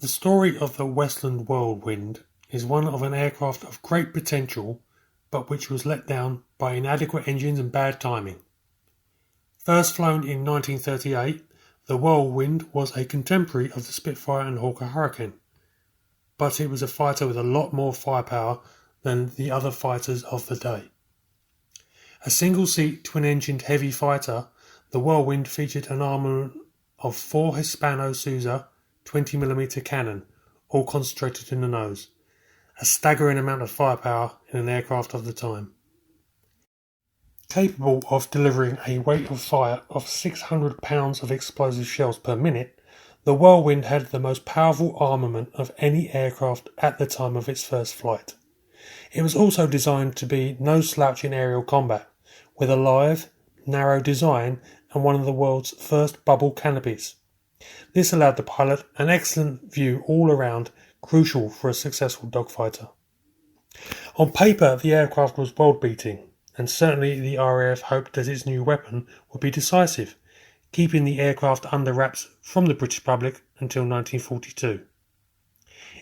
The story of the Westland Whirlwind is one of an aircraft of great potential, but which was let down by inadequate engines and bad timing. First flown in 1938, the Whirlwind was a contemporary of the Spitfire and Hawker Hurricane, but it was a fighter with a lot more firepower than the other fighters of the day. A single-seat, twin-engined heavy fighter, the Whirlwind featured an armament of 4 Hispano-Suiza 20mm cannon, all concentrated in the nose, a staggering amount of firepower in an aircraft of the time. Capable of delivering a rate of fire of 600 pounds of explosive shells per minute, the Whirlwind had the most powerful armament of any aircraft at the time of its first flight. It was also designed to be no slouch in aerial combat, with a lithe, narrow design and one of the world's first bubble canopies. This allowed the pilot an excellent view all around, crucial for a successful dogfighter. On paper, the aircraft was world-beating, and certainly the RAF hoped that its new weapon would be decisive, keeping the aircraft under wraps from the British public until 1942.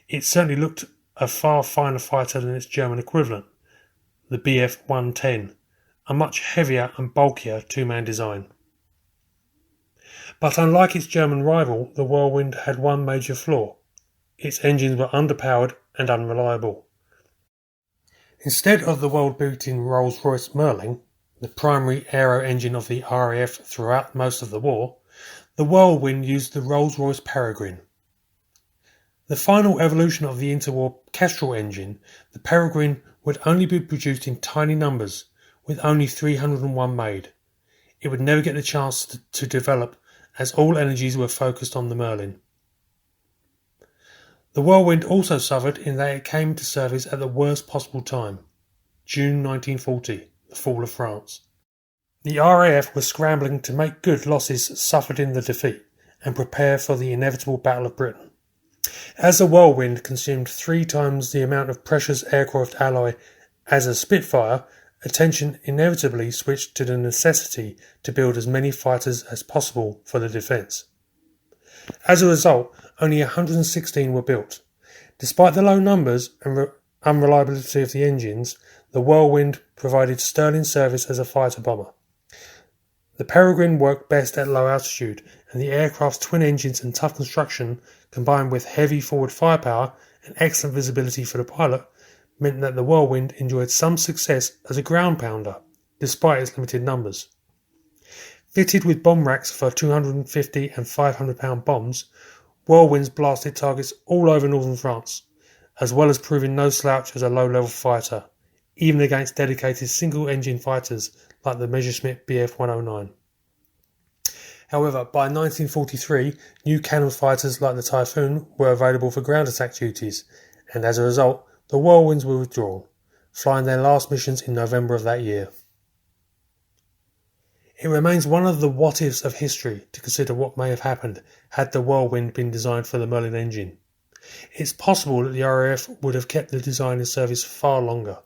It certainly looked a far finer fighter than its German equivalent, the Bf 110, a much heavier and bulkier two-man design. But unlike its German rival, the Whirlwind had one major flaw. Its engines were underpowered and unreliable. Instead of the world-beating Rolls-Royce Merlin, the primary aero engine of the RAF throughout most of the war, the Whirlwind used the Rolls-Royce Peregrine. The final evolution of the interwar Kestrel engine, the Peregrine would only be produced in tiny numbers, with only 301 made. It would never get the chance to develop, as all energies were focused on the Merlin. The Whirlwind also suffered in that it came to service at the worst possible time, June 1940, the fall of France. The RAF was scrambling to make good losses suffered in the defeat and prepare for the inevitable Battle of Britain. As the Whirlwind consumed 3 times the amount of precious aircraft alloy as a Spitfire, attention inevitably switched to the necessity to build as many fighters as possible for the defence. As a result, only 116 were built. Despite the low numbers and unreliability of the engines, the Whirlwind provided sterling service as a fighter bomber. The Peregrine worked best at low altitude, and the aircraft's twin engines and tough construction, combined with heavy forward firepower and excellent visibility for the pilot, meant that the Whirlwind enjoyed some success as a ground pounder, despite its limited numbers. Fitted with bomb racks for 250 and 500 pound bombs, Whirlwinds blasted targets all over northern France, as well as proving no slouch as a low-level fighter, even against dedicated single-engine fighters like the Messerschmitt Bf 109. However, by 1943, new cannon fighters like the Typhoon were available for ground attack duties, and as a result, the Whirlwinds were withdrawn, flying their last missions in November of that year. It remains one of the what-ifs of history to consider what may have happened had the Whirlwind been designed for the Merlin engine. It's possible that the RAF would have kept the design in service far longer.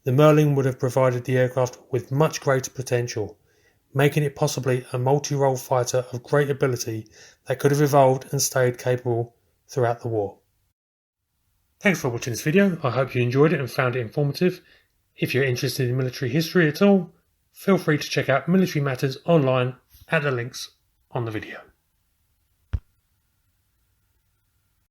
The Merlin would have provided the aircraft with much greater potential, making it possibly a multi-role fighter of great ability that could have evolved and stayed capable throughout the war. Thanks for watching this video. I hope you enjoyed it and found it informative. If you're interested in military history at all, feel free to check out Military Matters online at the links on the video.